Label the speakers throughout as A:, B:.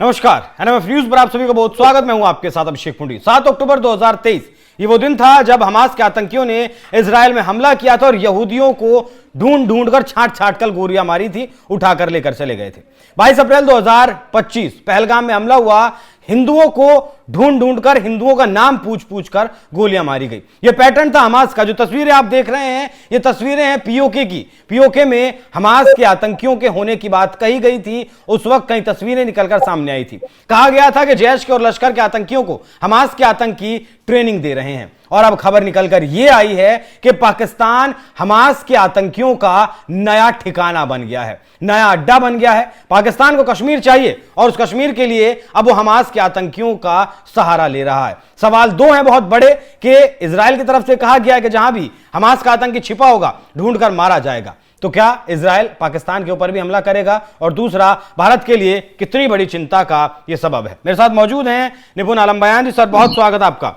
A: नमस्कार, NMF news पर आप सभी का बहुत स्वागत। मैं हूं आपके साथ अभिषेक पुंडी। 7 अक्टूबर 2023 ये वो दिन था जब हमास के आतंकियों ने इजराइल में हमला किया था और यहूदियों को ढूंढ ढूंढ कर छांट छांट कर गोलियां मारी थी, उठाकर लेकर चले गए थे। 22 अप्रैल 2025 पहलगाम में हमला हुआ। हिंदुओं को ढूंढ ढूंढ कर, हिंदुओं का नाम पूछ पूछ कर गोलियां मारी गई। यह पैटर्न था हमास का। जो तस्वीरें आप देख रहे हैं, ये तस्वीरें हैं पीओके की। पीओके में हमास के आतंकियों के होने की बात कही गई थी। उस वक्त कई तस्वीरें निकलकर सामने आई थी। कहा गया था कि जैश के और लश्कर के आतंकियों को हमास के आतंकी ट्रेनिंग दे रहे हैं। और अब खबर निकलकर यह आई है कि पाकिस्तान हमास के आतंकियों का नया ठिकाना बन गया है, नया अड्डा बन गया है। पाकिस्तान को कश्मीर चाहिए और उस कश्मीर के लिए अब वो हमास के आतंकियों का सहारा ले रहा है। सवाल दो हैं बहुत बड़े कि इजराइल की तरफ से कहा गया है कि जहां भी हमास का आतंकी छिपा होगा ढूंढकर मारा जाएगा। तो क्या इजराइल पाकिस्तान के ऊपर भी हमला करेगा? और दूसरा, भारत के लिए कितनी बड़ी चिंता का यह सबब है? मेरे साथ मौजूद हैं निपुण आलम बयान जी। सर, बहुत स्वागत आपका।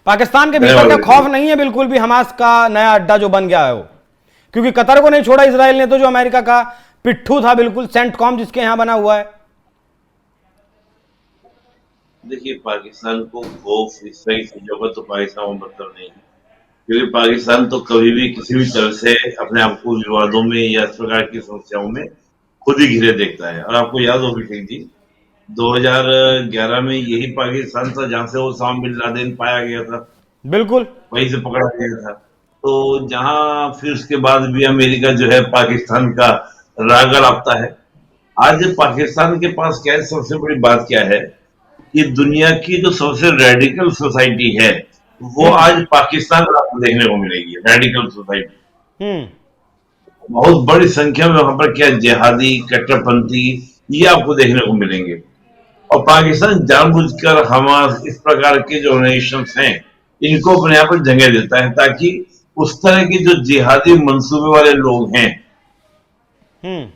A: पाकिस्तान के भीतर का खौफ नहीं है बिल्कुल भी हमास का नया अड्डा जो बन गया है वो? क्योंकि कतर को नहीं छोड़ा इजराइल ने, तो जो अमेरिका का पिट्ठू था बिल्कुल, सेंटकॉम जिसके यहां बना हुआ है।
B: देखिए, पाकिस्तान को खौफ इस तरह की चीजों का तो पाकिस्तान को मतलब नहीं है, क्योंकि पाकिस्तान तो कभी भी किसी भी तरह से अपने आप को विवादों में या इस प्रकार की समस्याओं में खुद ही घिरे देखता है। और आपको याद होगी ठीक जी, 2011 में यही पाकिस्तान था जहां से ओसामा बिन लादेन पाया गया था,
A: बिल्कुल
B: वहीं से पकड़ा गया था। तो जहां फिर उसके बाद भी अमेरिका जो है पाकिस्तान का राग अलापता है। आज पाकिस्तान के पास क्या है, सबसे बड़ी बात क्या है कि दुनिया की जो सबसे रेडिकल सोसाइटी है वो आज पाकिस्तान में आपको देखने को मिलेगी। रेडिकल सोसाइटी बहुत बड़ी संख्या में वहां पर क्या जिहादी कट्टरपंथी ये आपको देखने को मिलेंगे। और पाकिस्तान जानबूझकर हमास इस प्रकार के जो ऑर्गेनाइजेशंस हैं इनको अपने यहाँ पर जगह देता है ताकि उस तरह के जो जिहादी मंसूबे वाले लोग हैं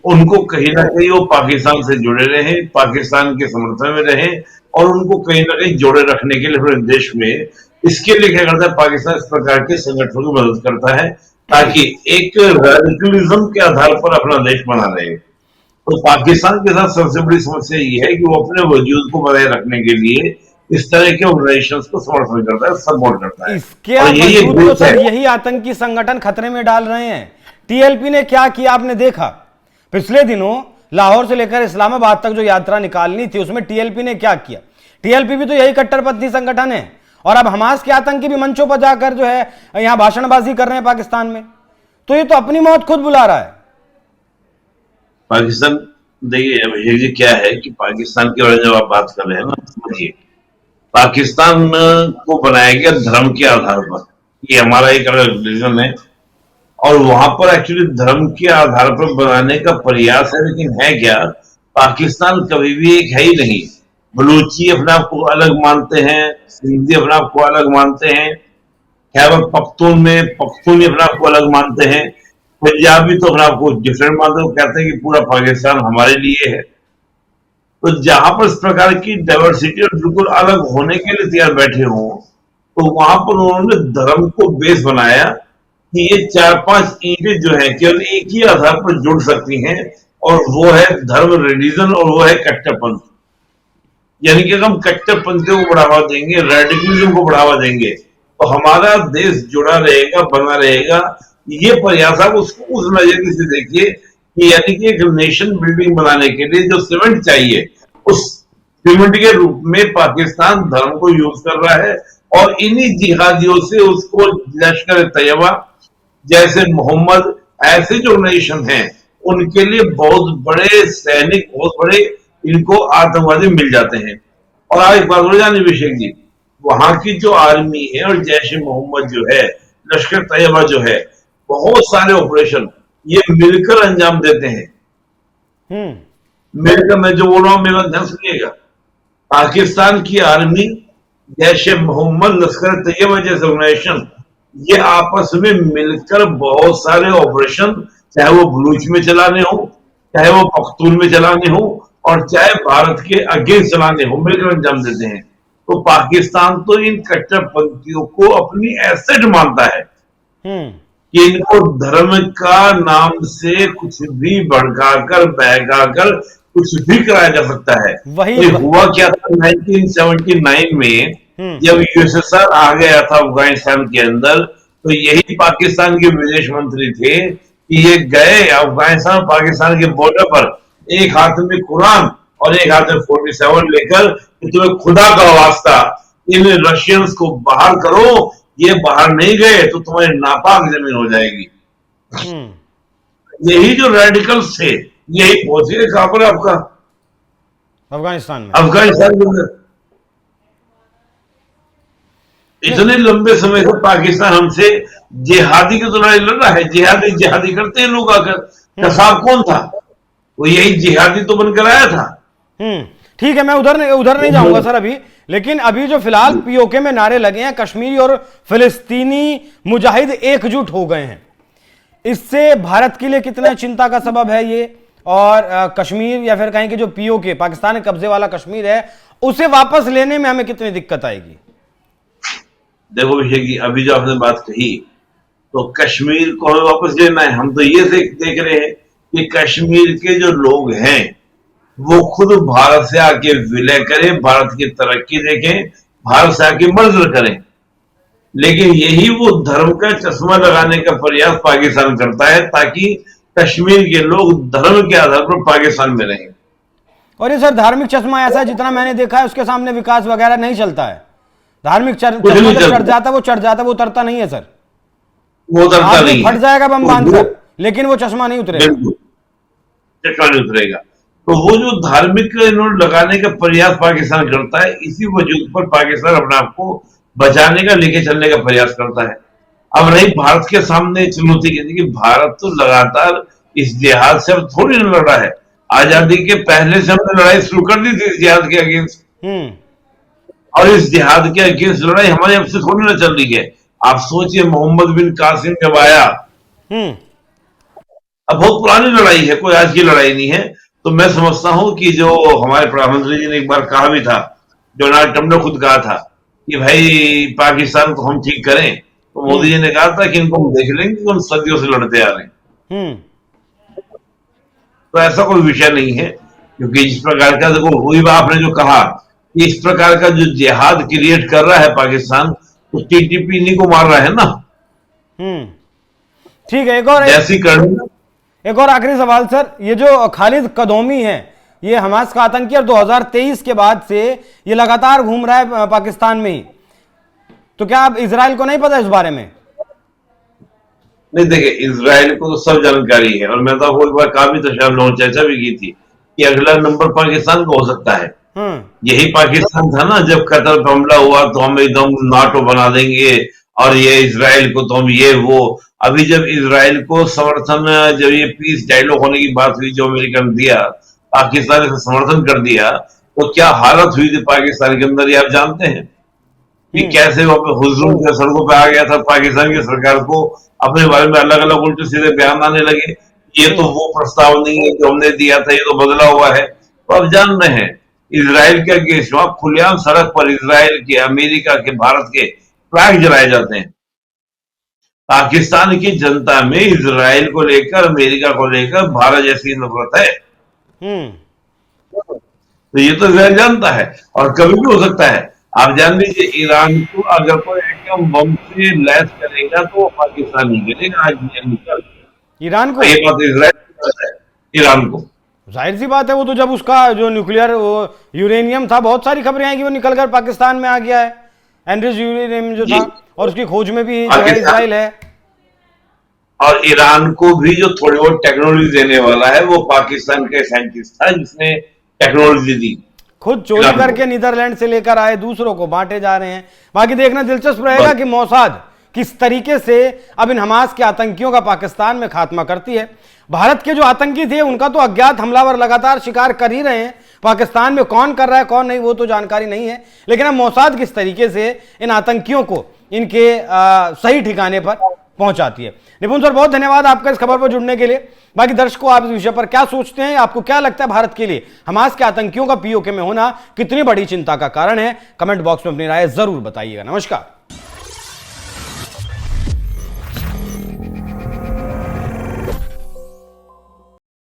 B: उनको कहीं ना कहीं वो पाकिस्तान से जुड़े रहें, पाकिस्तान के समर्थन में रहें और उनको कहीं ना कहीं जोड़े रखने के लिए अपने देश में, इसके लिए क्या करता है पाकिस्तान, इस प्रकार के संगठनों की मदद करता है ताकि एक रेडिकलिज्म के आधार पर अपना देश बना रहे। तो पाकिस्तान के साथ सबसे बड़ी समस्या ये है कि वो अपने वजूद को बनाए रखने के लिए इस तरह के ऑर्गेनाइजेशंस को समर्थन करता है, सपोर्ट करता है।
A: इसके बावजूद तो सर यही आतंकी संगठन खतरे में डाल रहे हैं। टीएलपी ने क्या किया आपने देखा? पिछले दिनों लाहौर से लेकर इस्लामाबाद तक जो यात्रा निकालनी थी उसमें टीएलपी ने क्या किया? टीएलपी भी तो यही कट्टरपंथी संगठन है और अब हमास के आतंकी भी मंचों पर जाकर जो है यहां भाषणबाजी कर रहे हैं पाकिस्तान में। तो ये तो अपनी मौत खुद बुला रहा है
B: पाकिस्तान। देखिए अभिषेक जी, क्या है कि पाकिस्तान के बारे में जब आप बात कर रहे हैं ना, समझिए पाकिस्तान को बनाया गया धर्म के आधार पर। ये हमारा एक अलग रिलीजन है और वहां पर एक्चुअली धर्म के आधार पर बनाने का प्रयास है, लेकिन है क्या, पाकिस्तान कभी भी एक है ही नहीं। बलूची अपने आप को अलग मानते हैं, सिंधी अपने आप को अलग मानते हैं, खैबर पख्तून में पख्तूनी अपने आप को अलग मानते हैं, पंजाबी तो अपने आप को डिफरेंट मानते हैं, कहते हैं कि पूरा पाकिस्तान हमारे लिए है। तो जहां पर इस प्रकार की डाइवर्सिटी और बिल्कुल अलग होने के लिए तैयार बैठे हों, तो वहां पर उन्होंने धर्म को बेस बनाया कि ये 4-5 ईंटें जो है केवल एक ही आधार पर जुड़ सकती हैं और वो है धर्म, रिलीजन, और वो है कट्टरपंथ। यानी कि हम कट्टरपंथियों को बढ़ावा देंगे, रेडिकलिज्म को बढ़ावा देंगे तो हमारा देश जुड़ा रहेगा, बना रहेगा। ये प्रयास आप उसको उस नजरिए से देखिए कि यानी कि एक नेशन बिल्डिंग बनाने के लिए जो सीमेंट चाहिए, उस सीमेंट के रूप में पाकिस्तान धर्म को यूज कर रहा है और इन्हीं जिहादियों से उसको लश्कर तैयबा जैसे मोहम्मद ऐसे जो ऑर्गेनाइजेशन हैं उनके लिए बहुत बड़े सैनिक, बहुत बड़े इनको आतंकवादी मिल जाते हैं। और आप एक बात बोले जाने अभिषेक जी, वहां की जो आर्मी है और जैश ए मोहम्मद जो है, लश्कर तैयबा जो है, बहुत सारे ऑपरेशन ये मिलकर अंजाम देते हैं। मिलकर, मैं जो बोल रहा हूं मेरा ध्यान सुनिएगा, पाकिस्तान की आर्मी, जैश ए मोहम्मद, लश्कर तैयबा जैसे ऑर्गेनाइजेशन ये आपस में मिलकर बहुत सारे ऑपरेशन, चाहे वो बलूच में चलाने हो, चाहे वो पख्तून में चलाने हो और चाहे भारत के अगेंस्ट चलाने हो, मिलकर अंजाम देते हैं। तो पाकिस्तान तो इन कट्टरपंथियों को अपनी एसेट मानता है कि इनको धर्म का नाम से कुछ भी भड़काकर बहकाकर कुछ भी कराया जा सकता है।
A: वही
B: ये हुआ क्या था 1979 में, जब यूएसएसआर आ गया था अफगानिस्तान के अंदर, तो यही पाकिस्तान के विदेश मंत्री थे कि ये गए अफगानिस्तान पाकिस्तान के बॉर्डर पर एक हाथ में कुरान और एक हाथ में 47 लेकर कि तुम्हें खुदा का वास्ता इन रशियंस को बाहर करो, ये बाहर नहीं गए तो तुम्हारी नापाक जमीन हो जाएगी। यही जो रेडिकल्स थे यही पहुंचे कहां पर आपका
A: अफगानिस्तान में,
B: अफगानिस्तान के अंदर। इतने लंबे समय से पाकिस्तान हमसे जिहादी की तो लड़ाई लड़ रहा है, जिहादी जिहादी करते हैं लोग आकर। कसाब कौन था? वो यही जिहादी तो बनकर आया था।
A: ठीक है, मैं उधर नहीं जाऊंगा सर अभी, लेकिन अभी जो फिलहाल पीओके में नारे लगे हैं, कश्मीरी और फिलिस्तीनी मुजाहिद एकजुट हो गए हैं, इससे भारत के लिए कितना चिंता का सबब है ये? और कश्मीर या फिर कहें कि जो पीओके पाकिस्तान के कब्जे वाला कश्मीर है उसे वापस लेने में हमें कितनी दिक्कत आएगी?
B: देखो विषय की अभी जो आपने बात कही, तो कश्मीर को हमें वापस लेना है। हम तो ये देख रहे हैं कि कश्मीर के जो लोग हैं वो खुद भारत से आके विलय करें, भारत की तरक्की देखें, भारत से आके मर्ज करें। लेकिन यही वो धर्म का चश्मा लगाने का प्रयास पाकिस्तान करता है ताकि कश्मीर के लोग धर्म के आधार पर पाकिस्तान में रहें।
A: और ये सर धार्मिक चश्मा ऐसा है, जितना मैंने देखा है उसके सामने विकास वगैरह नहीं चलता है। धार्मिक चश्मा जब चढ़ जाता है वो चढ़ जाता है, वो उतरता नहीं है सर।
B: वो उतरता नहीं,
A: फट जाएगा बम बांध कर, लेकिन वो चश्मा नहीं उतरेगा,
B: चश्मा नहीं उतरेगा। तो वो जो धार्मिक इन्होंने लगाने का प्रयास पाकिस्तान करता है, इसी वजूद पर पाकिस्तान अपने आप को बचाने का, लेके चलने का प्रयास करता है। अब रही भारत के सामने चुनौती की, कि भारत तो लगातार इस जिहाद से अब थोड़ी न लड़ रहा है। आजादी के पहले से हमने लड़ाई शुरू कर दी थी इस जिहाद के अगेंस्ट, और इस जिहाद के अगेंस्ट लड़ाई हमारे अब से थोड़ी ना चल रही है। आप सोचिए मोहम्मद बिन कासिम जब आया, अब बहुत पुरानी लड़ाई है, कोई आज की लड़ाई नहीं है। तो मैं समझता हूं कि जो हमारे प्रधानमंत्री जी ने एक बार कहा भी था, डोनाल्ड ट्रंप ने खुद कहा था कि भाई पाकिस्तान को हम ठीक करें, तो मोदी जी ने कहा था कि इनको हम देख लेंगे कि हम सदियों से लड़ते आ रहे हैं। तो ऐसा कोई विषय नहीं है, क्योंकि इस प्रकार का, देखो वही आपने जो कहा कि इस प्रकार का जो जिहाद क्रिएट कर रहा है पाकिस्तान, तो टीटीपी इन्हीं को मार रहा है ना।
A: ठीक है, एक और आखिरी सवाल सर, ये जो खालिद कदौमी है, ये हमास का आतंकी और 2023 के बाद से ये लगातार घूम रहा है पाकिस्तान में ही, तो क्या अब इजराइल को नहीं पता इस बारे में?
B: नहीं, देखिए इजराइल को तो सब जानकारी है, और मैं तो आपको एक बार कहा भी था, शायद लोगों चर्चा भी की थी कि अगला नंबर पाकिस्तान को हो सकता है। यही पाकिस्तान था ना जब कतर पर हमला हुआ तो हम एकदम नाटो बना देंगे, और ये इजराइल को तो हम ये वो। अभी जब इजराइल को समर्थन, जब ये पीस डायलॉग होने की बात हुई जो अमेरिका ने दिया, पाकिस्तान ने समर्थन कर दिया, तो क्या हालत हुई थी पाकिस्तान के अंदर, ये आप जानते हैं कि कैसे वो हुजूम के सड़कों पे आ गया था। पाकिस्तान की सरकार को अपने बारे में अलग अलग उल्टे सीधे बयान आने लगे, ये तो वो प्रस्ताव नहीं है जो हमने दिया था, ये तो बदला हुआ है। तो आप जान रहे हैं इजराइल के अगेंस्ट खुलेआम सड़क पर इजराइल के, अमेरिका के, भारत के फ्लैग जलाए जाते हैं। पाकिस्तान की जनता में इजराइल को लेकर, अमेरिका को लेकर भारत जैसी नफरत है। तो ये तो इजराइल जानता है, और कभी भी हो सकता है। आप जान लीजिए ईरान को अगर कोई एटम बम से लैस करेगा तो पाकिस्तान नहीं करेगा आज निकल
A: ईरान को।
B: ये बात इजराइल ईरान को,
A: जाहिर सी बात है, वो तो जब उसका जो न्यूक्लियर यूरेनियम था, बहुत सारी खबरें आई कि वो निकलकर पाकिस्तान में आ गया है, एनरिच यूरेनियम जो था, और उसकी खोज में भी जो है इजराइल है।
B: और ईरान को भी जो थोड़ी बहुत टेक्नोलॉजी देने वाला है वो पाकिस्तान के साइंटिस्ट था जिसने टेक्नोलॉजी दी,
A: खुद चोरी करके नीदरलैंड से लेकर आए, दूसरों को बांटे जा रहे हैं। बाकी देखना दिलचस्प रहेगा कि मोसाद किस तरीके से अब इन हमास के आतंकियों का पाकिस्तान में खात्मा करती है। भारत के जो आतंकी थे उनका तो अज्ञात हमलावर लगातार शिकार कर ही रहे हैं, पाकिस्तान में कौन कर रहा है कौन नहीं वो तो जानकारी नहीं है, लेकिन अब मोसाद किस तरीके से इन आतंकियों को इनके सही ठिकाने पर पहुंचाती है। निपुण सर, बहुत धन्यवाद आपका इस खबर पर जुड़ने के लिए। बाकी दर्शकों, आप इस विषय पर क्या सोचते हैं? आपको क्या लगता है भारत के लिए हमास के आतंकियों का पीओके में होना कितनी बड़ी चिंता का कारण है? कमेंट बॉक्स में अपनी राय जरूर बताइएगा। नमस्कार।